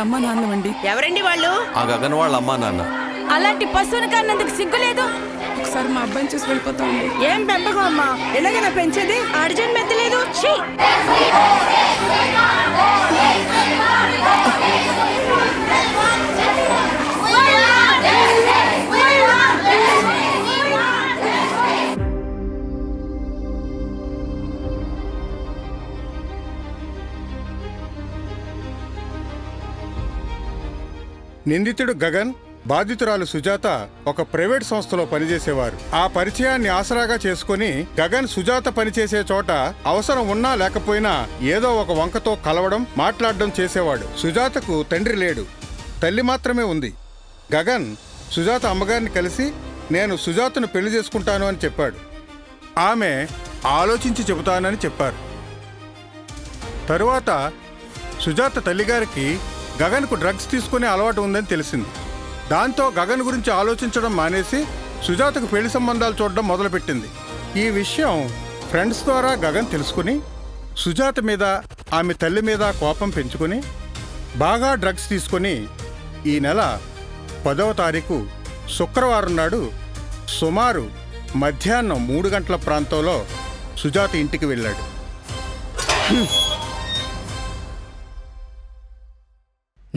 అమ్మా నాన్నవండి. ఎవరండి వాళ్ళు? ఆ గగన్ వాళ్ళ అమ్మా నాన్న. అలాంటి పశువుని కన్నందుకు సిగ్గులేదు. ఒకసారి మా అబ్బాయిని చూసి వెళ్ళిపోతామండి. ఏం పెంపకం అమ్మా, ఎలాగైనా పెంచేది? అర్జెంట్ మెత్తలేదు. నిందితుడు గగన్, బాధితురాలు సుజాత ఒక ప్రైవేట్ సంస్థలో పనిచేసేవారు. ఆ పరిచయాన్ని ఆసరాగా చేసుకుని గగన్ సుజాత పనిచేసే చోట అవసరం ఉన్నా లేకపోయినా ఏదో ఒక వంకతో కలవడం, మాట్లాడడం చేసేవాడు. సుజాతకు తండ్రి లేడు, తల్లి మాత్రమే ఉంది. గగన్ సుజాత అమ్మగారిని కలిసి నేను సుజాతను పెళ్లి చేసుకుంటాను అని చెప్పాడు. ఆమె ఆలోచించి చెబుతానని చెప్పారు. తరువాత సుజాత తల్లిగారికి గగన్కు డ్రగ్స్ తీసుకునే అలవాటు ఉందని తెలిసింది. దాంతో గగన్ గురించి ఆలోచించడం మానేసి సుజాతకు పెళ్లి సంబంధాలు చూడడం మొదలుపెట్టింది. ఈ విషయం ఫ్రెండ్స్ ద్వారా గగన్ తెలుసుకుని సుజాత మీద, ఆమె తల్లి మీద కోపం పెంచుకుని బాగా డ్రగ్స్ తీసుకుని ఈ నెల 10వ తారీఖు శుక్రవారం నాడు సుమారు మధ్యాహ్నం 3 గంటల ప్రాంతంలో సుజాత ఇంటికి వెళ్ళాడు.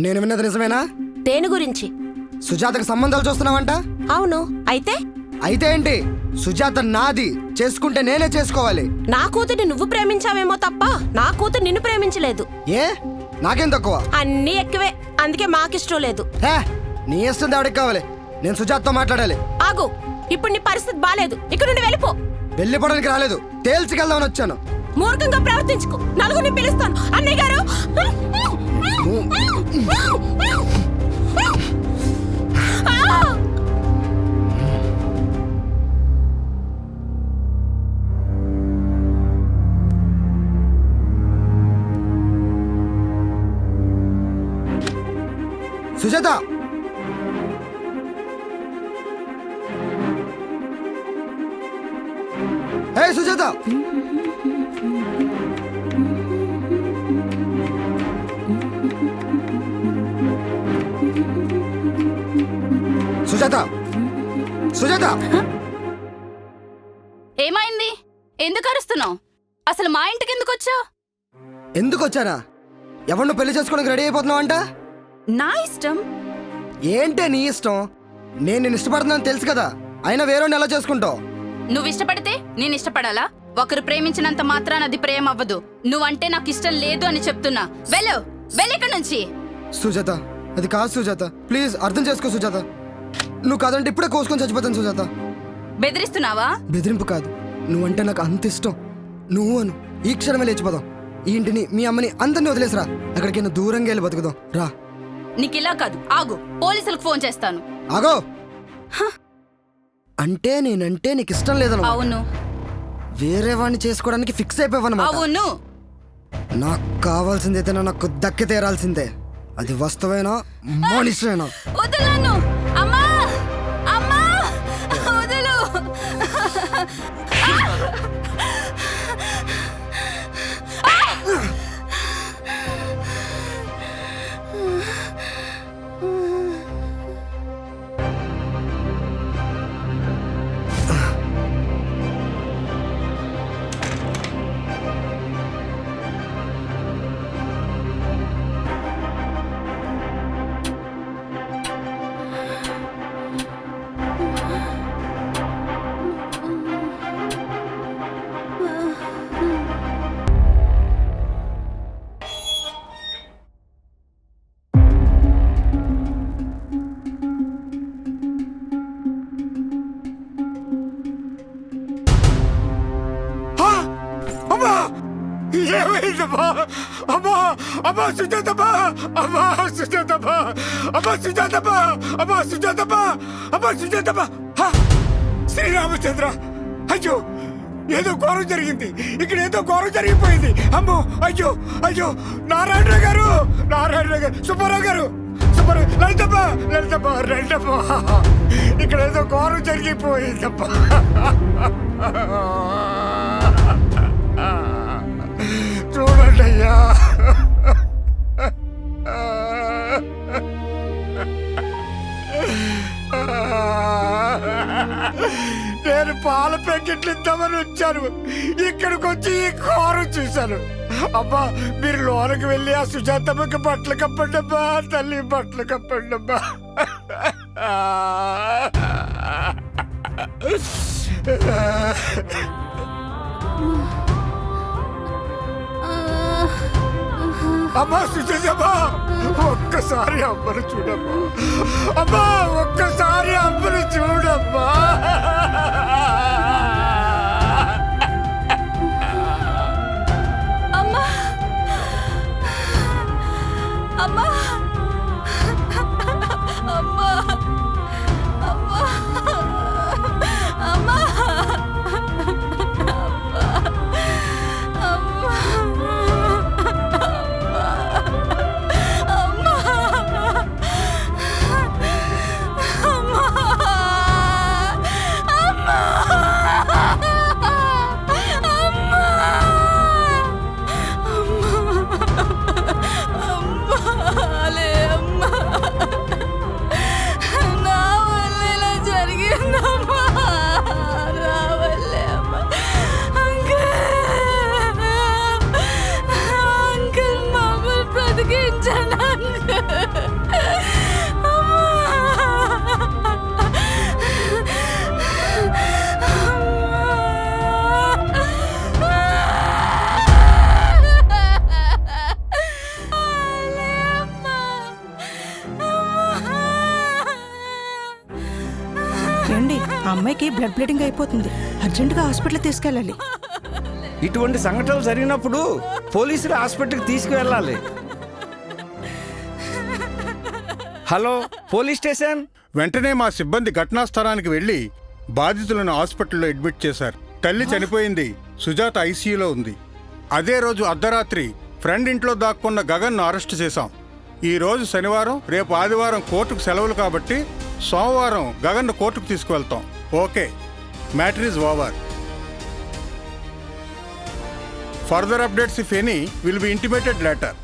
నేను విన్నది నిజమేనా? దేని గురించి? సుజాతకు సంబంధాలు చూస్తున్నావంట? అవును. అయితే అయితే ఏంటి? సుజాత నాది, చేసుకుంటే నేనే చేసుకోవాలి. నా కూతుర్ని నువ్వు ప్రేమించావేమో తప్ప నా కూతురు నిన్ను ప్రేమించలేదు. ఏ నాకేం తక్కువ? అన్నీ ఎక్కువే, అందుకే మాకిష్టం లేదు. హే, నీ ఇష్టం దేవుడికి కావాలి. నేను సుజాతతో మాట్లాడాలి. ఆగు, ఇప్పుడు నీ పరిస్థితి బాలేదు, ఇక్కడ నుండి వెళ్ళిపో. వెళ్ళిపోవడానికి రాలేదు, తేల్చికెళ్దామని వచ్చాను. మూర్ఖంగా ప్రవర్తించుకో, నలుగురిని పిలుస్తాను. అన్నయ్య గారు, సుజాత, హే సుజాత, సుజాత, సుజాత. ఏమైంది? ఎందుకు అరుస్తున్నావు? అసలు మా ఇంటికి ఎందుకు వచ్చావు? ఎందుకు వచ్చానా? ఎవరిని పెళ్లి చేసుకోవడానికి రెడీ అయిపోతున్నావంట? నా ఇష్టం. ఏంటే నీ ఇష్టం? నేను నిన్ను ఇష్టపడుతున్నాను తెలుసు కదా, అయినా వేరేవాడిని ఎలా చేసుకుంటావు? నువ్వు ఇష్టపడితే నేను ఇష్టపడాలా? ఒకరు ప్రేమించినంత మాత్రాన అది ప్రేమ అవ్వదు. నువ్వంటే నాకు ఇష్టం లేదు అని చెప్తున్నా. వెళ్ళు, వెళ్ళి నుంచి. సుజాత, అది కాదు సుజాత, ప్లీజ్ అర్థం చేసుకో సుజాత. నువ్వు కాదంటే ఇప్పుడే కోసుకొని చచ్చిపోతాను సుజాత. బెదిరిస్తున్నావా? బెదిరింపు కాదు, నువ్వంటే నాకు అంత ఇష్టం. నువ్వు అను, ఈ క్షణమే లేచిపోదాం. ఈ ఇంటిని, మీ అమ్మని అందరినీ వదిలేసిరా. ఎక్కడికైనా దూరంగా వెళ్ళి బతుకుదాం రా. నీకు ఇలా కాదు, ఆగు, పోలీసులకు ఫోన్ చేస్తాను. ఆగో. అంటే నేనంటే నీకు ఇష్టం లేదను? అవును. వేరే వాడిని చేసుకోవడానికి ఫిక్స్ అయిపోయావన్నమాట? అవును. నాకు కావాల్సిందైతే నాకు దక్కి తీరాల్సిందే. అది వస్తువేనా మనిషేనా? వదలను. అమ్మా, అమ్మా, వదలు. ఏమైందమ్మా? అమ్మా, అమ్మా సుజాతమ్మా, అమ్మా సుజాతమ్మా, అమ్మా సుజాతమ్మా, అమ్మా సుజాతమ్మా, అమ్మా సుజాతమ్మా. శ్రీరామచంద్ర, అయ్యో ఏదో ఘోరం జరిగింది, ఇక్కడ ఏదో ఘోరం జరిగిపోయింది. అమ్మో, అయ్యో అయ్యో, నారాయణ గారు, నారాయణ గారు, సుబ్బారావు గారు, సుబ్బారావు, లలితమ్మ, లలితమ్మ, లలితమ్మ, ఇక్కడ ఏదో ఘోరం జరిగిపోయిందమ్మా. చూడండి అయ్యా. నేను పాల ప్యాకెట్లు ఇద్దామని వచ్చాను. ఇక్కడికి వచ్చి ఈ ఘోరం చూశాను. అబ్బా మీరు లోనకి వెళ్ళి ఆ సుజాతమ్మకి బట్టలు కప్పండి అబ్బా, తల్లి బట్టలు కప్పండి అబ్బా. అమ్మా సుజాతమ్మా, ఒక్కసారి అమ్మను చూడమ్మా. అమ్మా ఒక్కసారి అమ్మను చూడమ్మా. అమ్మా అమ్మా అమ్మా అమ్మా అమ్మా రండి, ఆ అమ్మాయికి బ్లడ్ బ్లీడింగ్ అయిపోతుంది. అర్జెంటుగా హాస్పిటల్ తీసుకెళ్ళాలి. ఇటువంటి సంఘటనలు జరిగినప్పుడు పోలీసులు హాస్పిటల్కి తీసుకువెళ్ళాలి. Hello police station. వెంటనే మా సిబ్బంది ఘటనా స్థలానికి వెళ్లి బాధితులను హాస్పిటల్లో అడ్మిట్ చేశారు. తల్లి చనిపోయింది. సుజాత ఐసీయూలో ఉంది. అదే రోజు అర్ధరాత్రి ఫ్రెండ్ ఇంట్లో దాక్కున్న గగన్ను అరెస్ట్ చేశాం. ఈ రోజు శనివారం, రేపు ఆదివారం కోర్టుకు సెలవులు కాబట్టి సోమవారం గగన్ను కోర్టుకు తీసుకువెళ్తాం. Okay, matter is over. Further updates if any will be intimated later.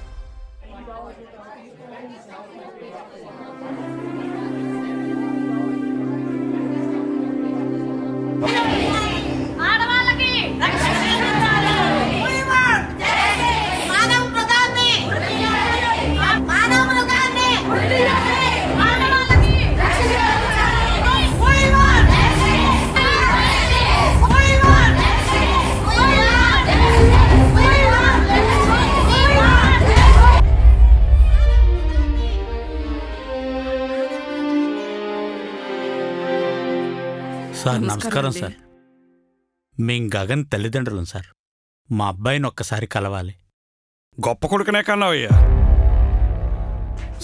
Sir నమస్కారం సార్. మేం గగన్ తల్లిదండ్రులం సార్. మా అబ్బాయిని ఒక్కసారి కలవాలి. గొప్ప కొడుకునే కన్నావయ్యా.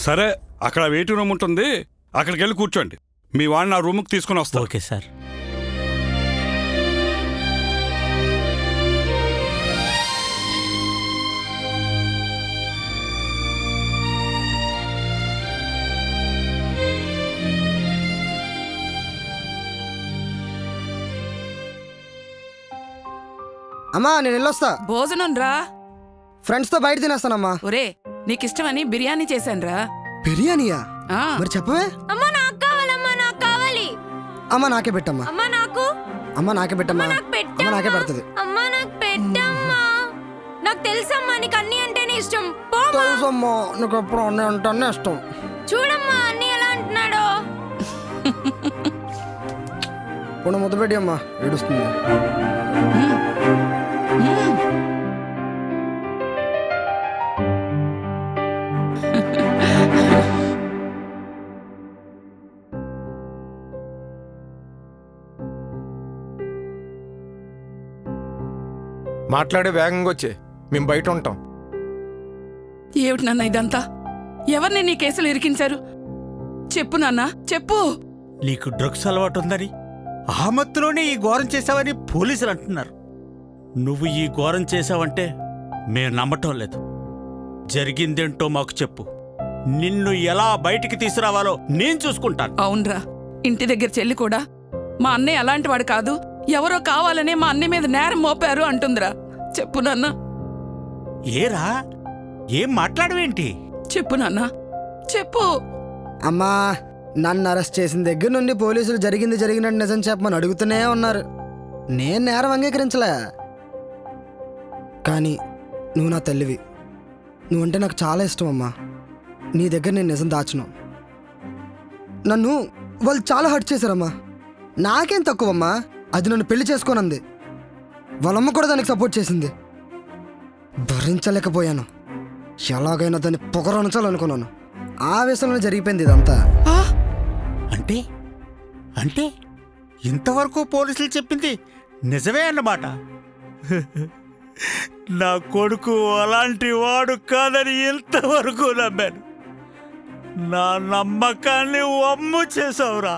సరే, అక్కడ వెయిటింగ్ రూమ్ ఉంటుంది, అక్కడికి వెళ్ళి కూర్చోండి. మీ వాడిని నా రూమ్కి తీసుకుని వస్తా. Okay sir. అమ్మా నేను వెళ్ళొస్తా. భోజనం రా. ఫ్రెండ్స్తో బయట తినేస్తానమ్మా. ఒరే, నీకిష్టమని బిర్యానీ చేశానురా. బిర్యానీయా? ఆ. మరి చెప్పవే. అమ్మా నాకు కావాలమ్మా, నాకు కావాలి. అమ్మ నాకే పెట్టమ్మా. అమ్మా నాకు. అమ్మ నాకే పెట్టమ్మా. అమ్మ నాకే పెడుతుంది. అమ్మా నాకు పెట్టమ్మా. నాకు తెలుసమ్మా నీకు అన్ని అంటేనే ఇష్టం. తెలుసమ్మా నీకు ఎప్పుడు అన్నీ అంటానే ఇష్టం. చూడమ్మా అన్ని ఎలా అంటున్నాడో. ఇప్పుడు ముద్దు పెట్టి అమ్మా, ఏడుస్తుంది. మాట్లాడే వేగంగా వచ్చే, మేము బయట ఉంటాం. ఏమిటి నాన్న ఇదంతా? ఎవరిని నీ కేసులు ఇరికించారు? చెప్పు నాన్న, చెప్పు. నీకు డ్రగ్స్ అలవాటు ఉందని, ఆ మత్తులోనే ఈ ఘోరం చేశావని పోలీసులు అంటున్నారు. నువ్వు ఈ ఘోరం చేశావంటే మేము నమ్మటం లేదు. జరిగిందేంటో మాకు చెప్పు. నిన్ను ఎలా బయటికి తీసుకురావాలో నేను చూసుకుంటాను. అవునరా, ఇంటి దగ్గర చెల్లి కూడా మా అన్నయ్య అలాంటి వాడు కాదు, ఎవరో కావాలనే మా అన్నయ్య మీద నేరం మోపారు అంటుందిరా. చెప్పు నాన్న. ఏరా, ఏం మాట్లాడవేంటి? చెప్పు నాన్న, చెప్పు. అమ్మా నన్ను అరెస్ట్ చేసిన దగ్గర నుండి పోలీసులు జరిగినట్టు నిజం చెప్పమని అడుగుతూనే ఉన్నారు. నేను నేరం అంగీకరించలే. కానీ నువ్వు నా తల్లివి. నువ్వంటే నాకు చాలా ఇష్టం అమ్మా. నీ దగ్గర నేను నిజం దాచను. నన్ను వాళ్ళు చాలా హర్ట్ చేశారమ్మా. నాకేం తక్కువమ్మా, అది నన్ను పెళ్లి చేసుకోనంది. వాళ్ళమ్మ కూడా దానికి సపోర్ట్ చేసింది. భరించలేకపోయాను. ఎలాగైనా దాన్ని పొగరొనచాలనుకున్నాను. ఆవేశంలో జరిగిపోయింది ఇదంతా. అంటే అంటే ఇంతవరకు పోలీసులు చెప్పింది నిజమే అన్నమాట. నా కొడుకు అలాంటి వాడు కాదని ఇంతవరకు నమ్మాను. నా నమ్మకాన్ని వమ్ము చేసావురా.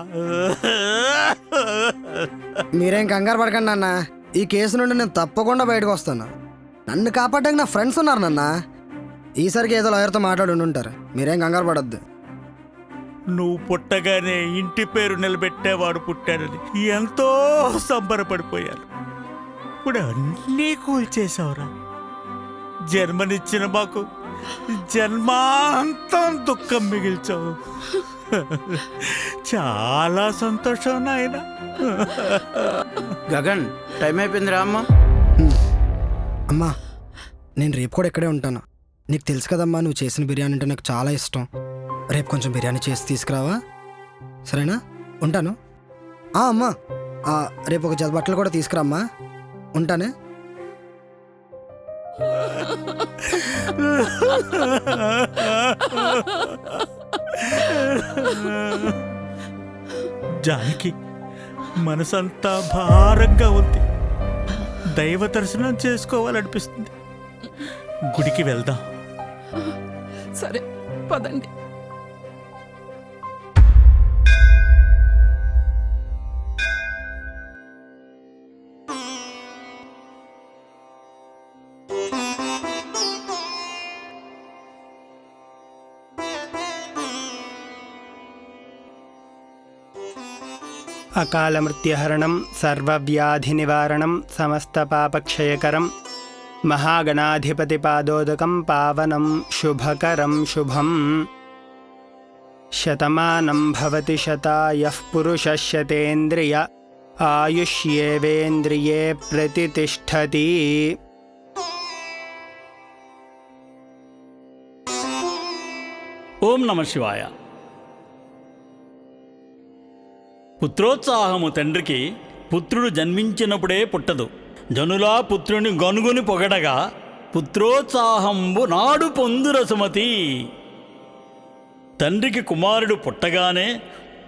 మీరేం కంగారు పడకండి నాన్న. ఈ కేసు నుండి నేను తప్పకుండా బయటకు వస్తాను. నన్ను కాపాడడానికి నా ఫ్రెండ్స్ ఉన్నారు నాన్న. ఈసారికి ఏదో లాయర్తో మాట్లాడి ఉంటారు. మీరేం కంగారు పడద్దు. నువ్వు పుట్టగానే ఇంటి పేరు నిలబెట్టేవాడు పుట్టానని ఎంతో సంబరపడిపోయాను. ఇప్పుడు అన్నీ కూల్చేశావురా. జన్మనిచ్చిన మాకు జన్మాంతం దుఃఖం మిగిల్చావు. చాలా సంతోషం నాయన. గగన్, టైం అయిపోయిందిరా అమ్మ. అమ్మా, నేను రేపు కూడా ఇక్కడే ఉంటాను. నీకు తెలుసు కదమ్మా, నువ్వు చేసిన బిర్యానీ అంటే నాకు చాలా ఇష్టం. రేపు కొంచెం బిర్యానీ చేసి తీసుకురావా? సరేనా? ఉంటాను. అమ్మా, రేపు ఒక జత బట్టలు కూడా తీసుకురామ్మా. ఉంటానే. జానకి మనసంతా భారంగా ఉంది. దైవ దర్శనం చేసుకోవాలనిపిస్తుంది. గుడికి వెళ్దాం. సరే పదండి. అకాలమృత్యుహరణం, సర్వవ్యాధినివారణం, సమస్తపాపక్షయకరం, మహాగణాధిపతిపాదోదకం, పావనం శుభకరం శుభం. శతమానం భవతి శతాయః పురుషः శతేంద్రియ ఆయుష్యేవేంద్రియే ప్రతితిష్ఠతి. ఓం నమ శివాయ. పుత్రోత్సాహము తండ్రికి పుత్రుడు జన్మించినప్పుడే పుట్టదు. జనులా పుత్రుని గనుగుని పొగడగా పుత్రోత్సాహంబు నాడు పొందుర సుమతి. తండ్రికి కుమారుడు పుట్టగానే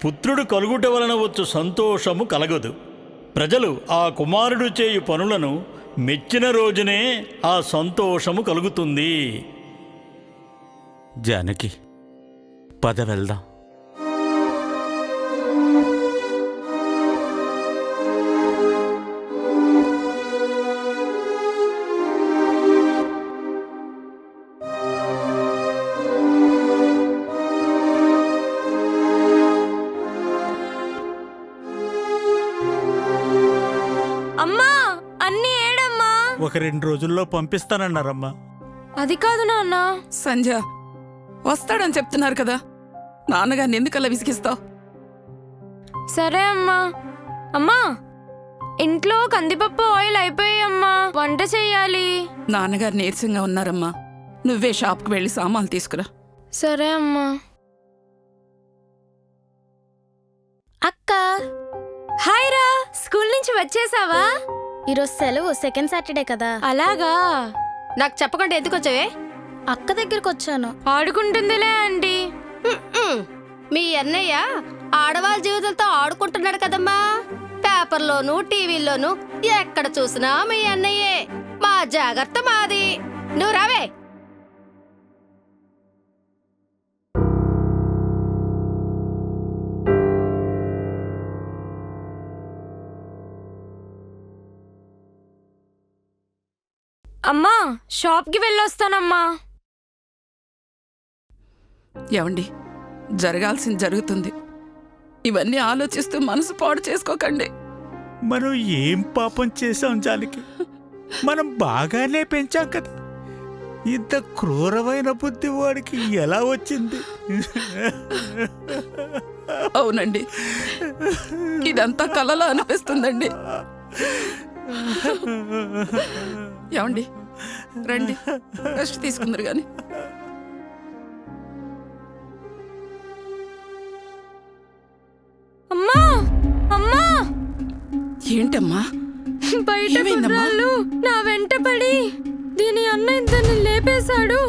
పుత్రుడు కలుగుట వలన వచ్చు సంతోషము కలగదు. ప్రజలు ఆ కుమారుడు చేయు పనులను మెచ్చిన రోజునే ఆ సంతోషము కలుగుతుంది. జానకి, పద వెళ్దాం. అమ్మా, అన్నీ ఏడమ్మా. ఒక 2 రోజుల్లో పంపిస్తానన్నారమ్మా. అది కాదు నాన్న. సంజ వస్తాడని చెప్తున్నారు కదా, నాన్నగారిని ఎందుకలా విసిగిస్తావు? సరే అమ్మా. అమ్మా, ఇంట్లో కందిపప్పు ఆయిల్ అయిపోయాయమ్మా. వంట చెయ్యాలి. నాన్నగారు నీరసంగా ఉన్నారమ్మా. నువ్వే షాప్కి వెళ్ళి సామాన్లు తీసుకురా. సరే అమ్మా. అక్క, హాయ్ రా. స్కూల్ నుంచి వచ్చేసావా? ఈరోజు సెలవు, సెకండ్ సాటర్డే కదా. అలాగా. నాకు చెప్పకుండా ఎందుకు వచ్చావే? అక్క దగ్గరకు వచ్చాను. ఆడుకుంటుందిలే ఆంటీ. మీ అన్నయ్య ఆడవాళ్ళ జీవితంతో ఆడుకుంటున్నాడు కదమ్మా. పేపర్లోను టీవీల్లోను ఎక్కడ చూసినా మీ అన్నయ్యే. మా జాగ్రత్త మాది. నువ్వు రావే. అమ్మా, షాప్కి వెళ్ళొస్తానమ్మా. ఏమండి, జరగాల్సింది జరుగుతుంది. ఇవన్నీ ఆలోచిస్తూ మనసు పాడు చేసుకోకండి. మనం ఏం పాపం చేశాం జానకి? మనం బాగానే పెంచాం కదా. ఇంత క్రూరమైన బుద్ధి వాడికి ఎలా వచ్చింది? అవునండి, ఇదంతా కలలా అనిపిస్తుందండి. ఏమండి, రండి, రెస్ట్ తీసుకుందరు గాని. అమ్మా అమ్మా, ఏంటమ్మా, బయట ఏమైందమ్మా? కుర్రాళ్ళు నా వెంట పడి దీని అన్న ఇద్దరిని లేపేశాడు.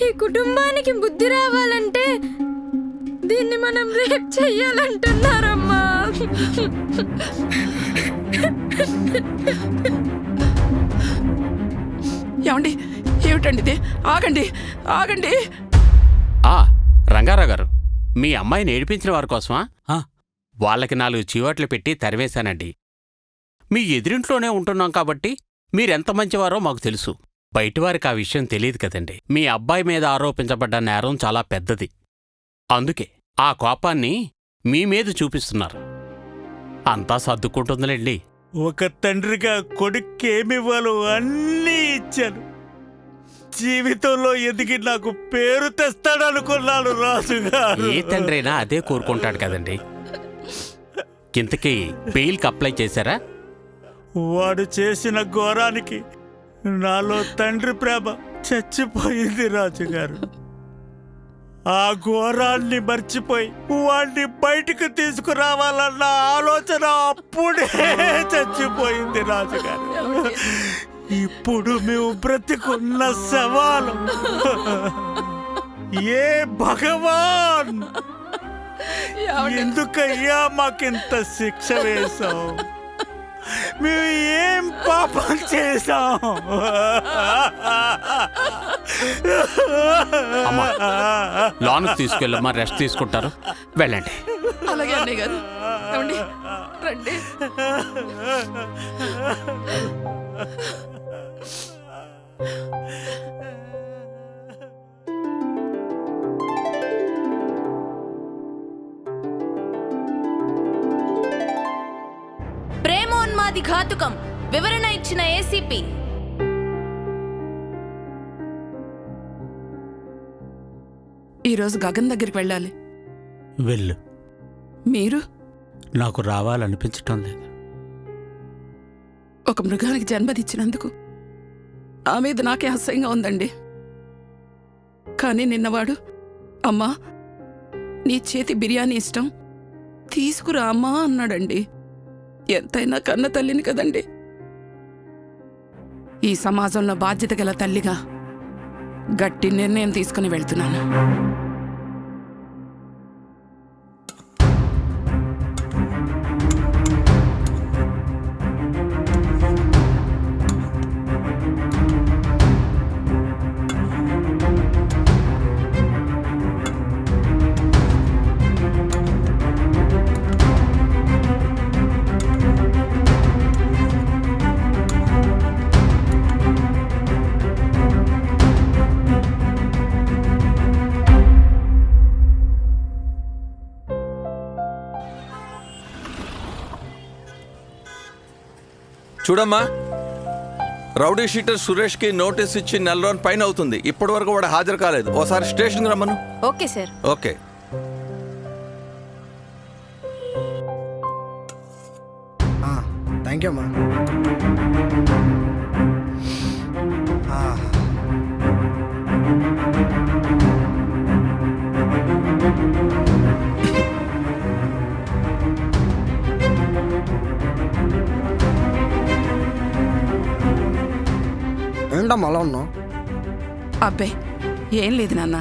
ఈ కుటుంబానికి బుద్ధి రావాలంటే దీన్ని మనం రేప్ చెయ్యాలంటున్నారమ్మా. ఏమండి, ఏమిటండి ఇది? ఆగండి, ఆగండి. రంగారావు గారు, మీ అమ్మాయిని ఏడిపించిన వారి కోసమా? ఆ. వాళ్ళకి 4 చీవాట్లు పెట్టి తరివేశానండి. మీ ఎదురింట్లోనే ఉంటున్నాం కాబట్టి మీరెంత మంచివారో మాకు తెలుసు. బయటివారికి ఆ విషయం తెలియదు కదండి. మీ అబ్బాయి మీద ఆరోపించబడ్డ నేరం చాలా పెద్దది. అందుకే ఆ కోపాన్ని మీ మీద చూపిస్తున్నారు. అంతా సర్దుకుంటుందిలేండి. ఒక తండ్రిగా కొడుక్కేమివ్వాలో అన్నీ ఇచ్చాను. జీవితంలో ఎదిగి నాకు పేరు తెస్తాడనుకున్నాను రాజుగారు. ఏ తండ్రైనా అదే కోరుకుంటాడు కదండి. ఇంతకీ బెయిల్కి అప్లై చేశారా? వాడు చేసిన ఘోరానికి నాలో తండ్రి ప్రేమ చచ్చిపోయింది రాజుగారు. ఆ ఘోరాన్ని మర్చిపోయి వాడిని బయటికి తీసుకురావాలన్న ఆలోచన అప్పుడే చచ్చిపోయింది రాజుగారు. ఇప్పుడు మేము బ్రతికున్న సవాలు ఏ భగవాన్, ఎందుకయ్యా మాకింత శిక్ష వేశావు? మేము ఏం పాపం చేశాం? లోనికి తీసుకెళ్ళమ్మా, రెస్ట్ తీసుకుంటారు, వెళ్ళండి. అలాగే అన్నయ్య గారు, ఏమండి, రండి. ప్రేమోన్మాది ఘాతుకం వివరణ ఇచ్చిన ఏసీపీ. ఈరోజు గగన్ దగ్గరికి వెళ్ళాలి. వెళ్ళు. మీరు? నాకు రావాలనిపించటం లేదు. ఒక మృగానికి జన్మదిచ్చినందుకు ఆ మీద నాకే అసహ్యంగా ఉందండి. కానీ నిన్నవాడు, అమ్మా నీ చేతి బిర్యానీ ఇష్టం, తీసుకురా అమ్మా అన్నాడండి. ఎంతైనా కన్న తల్లిని కదండి. ఈ సమాజంలో బాధ్యత గల తల్లిగా గట్టి నిర్ణయం తీసుకుని వెళ్తున్నాను. చూడమ్మా, రౌడీ షీటర్ సురేష్కి నోటీస్ ఇచ్చి 4 రోజుల పైన అవుతుంది. ఇప్పటి వరకు వాడు హాజరు కాలేదు. ఓసారి స్టేషన్కి రమ్మను. Okay sir. Okay. Thank you అమ్మా. ఏంటమ్మా అలా ఉన్నావు? అబ్బే ఏం లేదు నాన్న.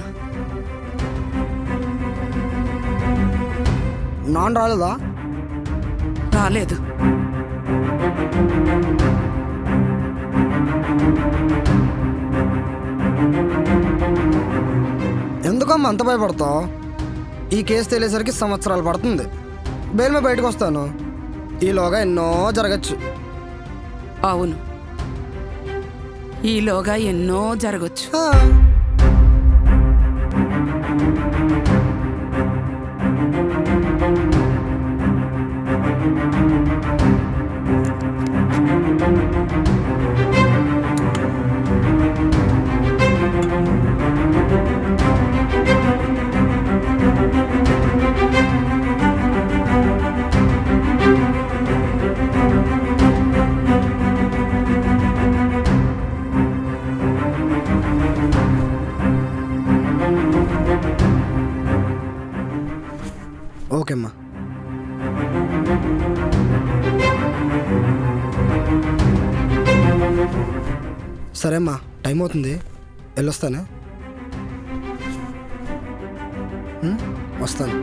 నాన్న రాలేదా? రాలేదు. ఎందుకమ్మా అంత భయపడతావు? ఈ కేసు తెలియసరికి సంవత్సరాలు పడుతుంది. బెయిల్ మీద బయటకు వస్తాను. ఈలోగా ఎన్నో జరగచ్చు. అవును, ఈలోగా ఎన్నో జరగచ్చు. సరే అమ్మా, టైం అవుతుంది, వెళ్ళొస్తానే. వస్తాను.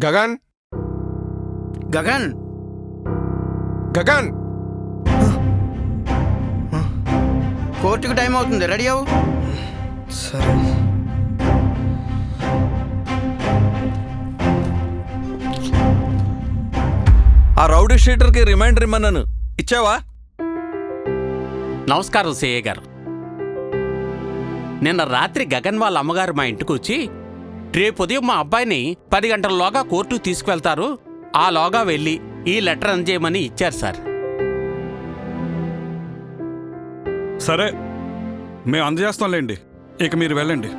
గగన్ గగన్ గగన్ కోర్టుకు టైం అవుతుంది, రెడీ అవ్వు. సరే. ఆ రౌడీ షీటర్కి రిమైండర్ ఇమ్మన్నాను, ఇచ్చావా? నమస్కారం సిఏ గారు. నిన్న రాత్రి గగన్ వాళ్ళ అమ్మగారు మా ఇంటికి వచ్చి రేపు ఉదయం మా అబ్బాయిని 10 గంటలలోగా కోర్టుకు తీసుకువెళ్తారు, ఆలోగా వెళ్ళి ఈ లెటర్ అందజేయమని ఇచ్చారు సార్. సరే, మేము అందజేస్తాంలేండి. ఇక మీరు వెళ్ళండి.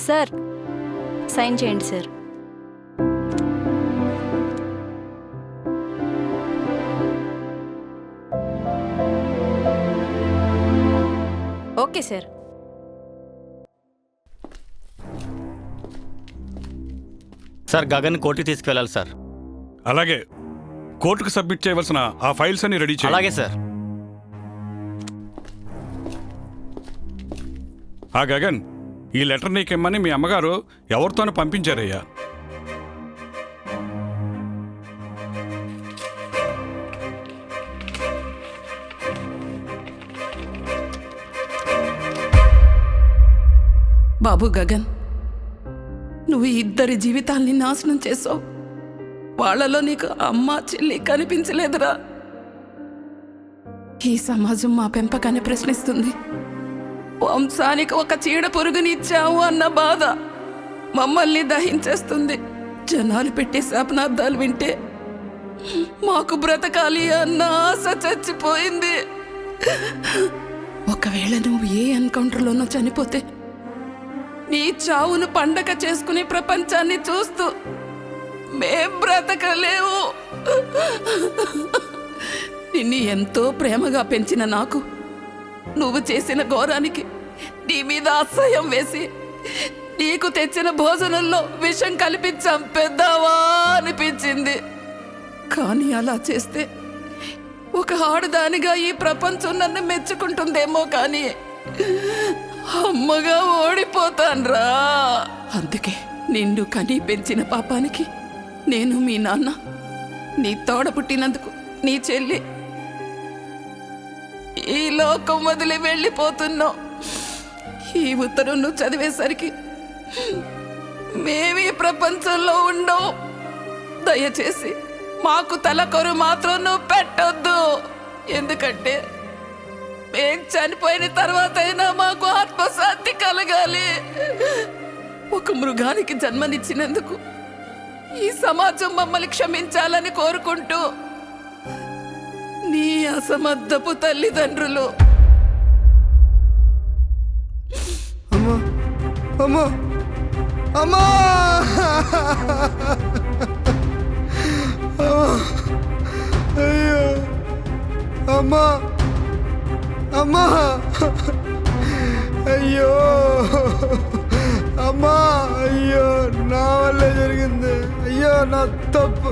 సార్, సైన్ చేయండి sir. Okay sir. Sir, Gagan కోర్టుకి తీసుకువెళ్ళాలి సార్. అలాగే, కోర్టుకు సబ్మిట్ చేయవలసిన ఆ ఫైల్స్ అన్ని రెడీ చేయండి. అలాగే సార్. ఆ గగన్, ఈ లెటర్ నీకిమ్మని మీ అమ్మగారు ఎవరితోనూ పంపించారయ్యా. బాబు గగన్, నువ్వు ఇద్దరి జీవితాల్ని నాశనం చేసావు. వాళ్ళలో నీకు అమ్మ చెల్లి కనిపించలేదురా. ఈ సమాజం మా పెంపకాన్ని ప్రశ్నిస్తుంది. వంశానికి ఒక చీడ పురుగుని ఇచ్చావు అన్న బాధ మమ్మల్ని దహించేస్తుంది. జనాలు పెట్టే శాపనార్థాలు వింటే మాకు బ్రతకాలి అన్న ఆశ చచ్చిపోయింది. ఒకవేళ నువ్వు ఏ ఎన్కౌంటర్లోనో చనిపోతే నీ చావును పండగ చేసుకుని ప్రపంచాన్ని చూస్తూ మేం బ్రతకలేవు. నిన్ను ఎంతో ప్రేమగా పెంచిన నాకు నువ్వు చేసిన ఘోరానికి నీ మీద అసహ్యం వేసి నీకు తెచ్చిన భోజనంలో విషం కలిపి చంపేద్దావా అనిపించింది. కానీ అలా చేస్తే ఒక ఆడదానిగా ఈ ప్రపంచం నన్ను మెచ్చుకుంటుందేమో, కానీ అమ్మగా ఓడిపోతాన్రా. అందుకే నిన్ను కని పెంచిన పాపానికి నేను, మీ నాన్న, నీ తోడ పుట్టినందుకు నీ చెల్లి ఈ లోకం వదిలి వెళ్ళిపోతున్నావు. ఈ ఉత్తరం నువ్వు చదివేసరికి మేమీ ప్రపంచంలో ఉండవు. దయచేసి మాకు తలకొరు మాత్రం నువ్వు పెట్టొద్దు. ఎందుకంటే మేం చనిపోయిన తర్వాత అయినా మాకు ఆత్మశాంతి కలగాలి. ఒక మృగానికి జన్మనిచ్చినందుకు ఈ సమాజం మమ్మల్ని క్షమించాలని కోరుకుంటూ నీ అసమర్థపు తల్లిదండ్రులు. అమ్మా అమ్మా అమ్మా అయ్యో అమ్మా అమ్మా అయ్యో అమ్మా అయ్యో నా వల్లే జరిగింది. అయ్యో నా తప్పు.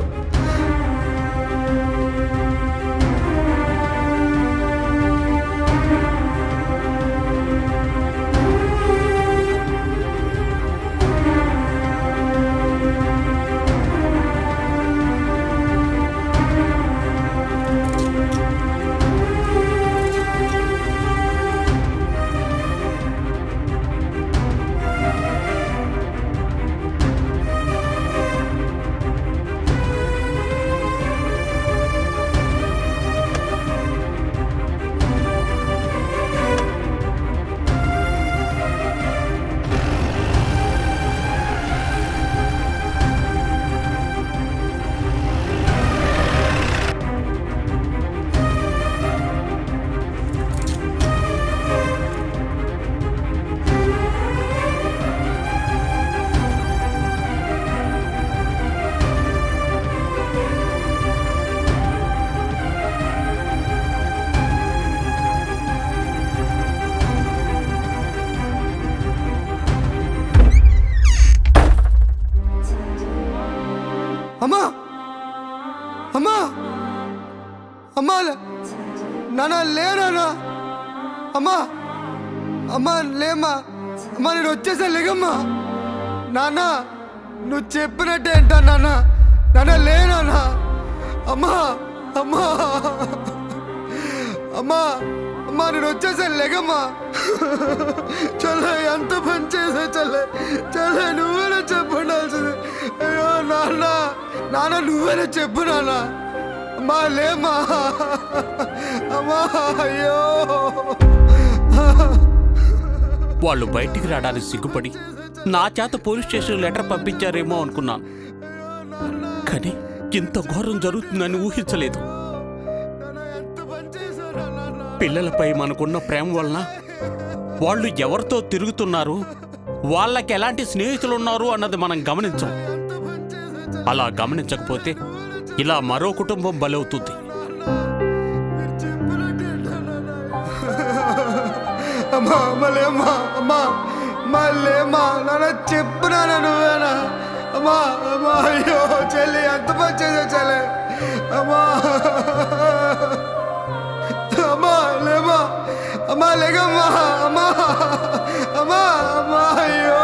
అమ్మా నాన్న లేనా అమ్మా అమ్మా లేమ్మా అమ్మా నేను వచ్చేసా లేగమ్మా నాన్న నువ్వు చెప్పినట్టే ఏంటా నాన్న నాన్న లేనా అమ్మా అమ్మా అమ్మా అమ్మా నేను వచ్చేసా లేగమ్మా చల్లే ఎంత పని చేసా చల్లే నువ్వేనా చెప్పండాల్సింది అయ్యో నాన్న నాన్న నువ్వేనా చెప్పు నాన్న అమ్మా లేమ్మా అమ్మా అయ్యో వాళ్ళు బయటికి రావడానికి సిగ్గుపడి నా చేత పోలీస్ స్టేషన్ లెటర్ పంపించారేమో అనుకున్నాను, కానీ ఇంత ఘోరం జరుగుతుందని ఊహించలేదు. పిల్లలపై మనకున్న ప్రేమ వలన వాళ్ళు ఎవరితో తిరుగుతున్నారు, వాళ్ళకి ఎలాంటి స్నేహితులు ఉన్నారు అన్నది మనం గమనించం. అలా గమనించకపోతే ఇలా మరో కుటుంబం బలవుతుంది. అమ్మా అమ్మలేమ్మా అమ్మా అమ్మా లేమ్మా నాన్న చెప్పునా నువ్వేనా అమ్మా అమ్మా అయ్యో చెల్లి ఎంత పని చేసా చెల్లి అమ్మా అమ్మా లేమ్మా అమ్మా లేగమ్మా అమ్మా అమ్మా అమ్మా అయ్యో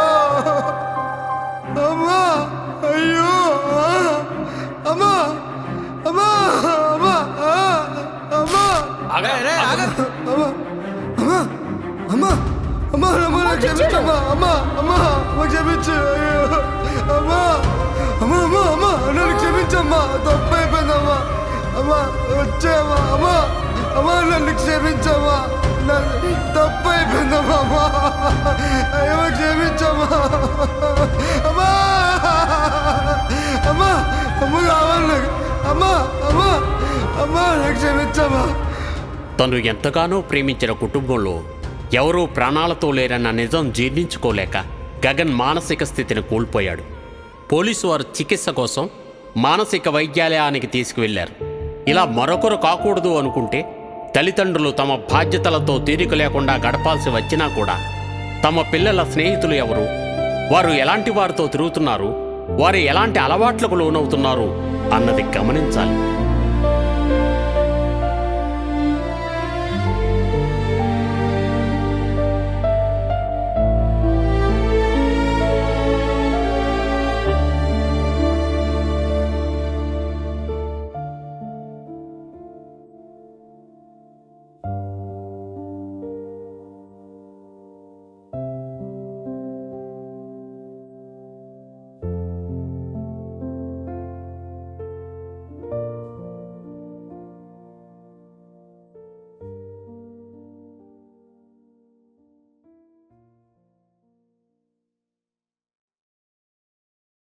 అమ్మా అయ్యో అమ్మా అమ్మా అమ్మా అమ్మా అమ్మా అమ్మా అమ్మా అమ్మా అమ్మా నాకు క్షమించమ్మా అమ్మా అమ్మా అమ్మా క్షమించు అమ్మా అమ్మా అమ్మా అమ్మా నన్ను క్షమించమ్మా తప్పు అయిపోయిందమ్మా అమ్మా వచ్చామ్మా అమ్మా అమ్మా నన్ను క్షమించమ్మా తప్పు అయిపోయిందమ్మా అమ్మా అయ్యో క్షమించమ్మా అమ్మా అమ్మా అమ్మ కావాలి నాకు అమ్మా అమ్మా అమ్మా నాకు క్షమించమ్మా. తను ఎంతగానో ప్రేమించిన కుటుంబంలో ఎవరూ ప్రాణాలతో లేరన్న నిజం జీర్ణించుకోలేక గగన్ మానసిక స్థితిని కోల్పోయాడు. పోలీసు వారు చికిత్స కోసం మానసిక వైద్యాలయానికి తీసుకువెళ్లారు. ఇలా మరొకరు కాకూడదు అనుకుంటే తల్లిదండ్రులు తమ బాధ్యతలతో తీరిక లేకుండా గడపాల్సి వచ్చినా కూడా తమ పిల్లల స్నేహితులు ఎవరు, వారు ఎలాంటి వారితో తిరుగుతున్నారు, వారు ఎలాంటి అలవాట్లకు లోనవుతున్నారు అన్నది గమనించాలి.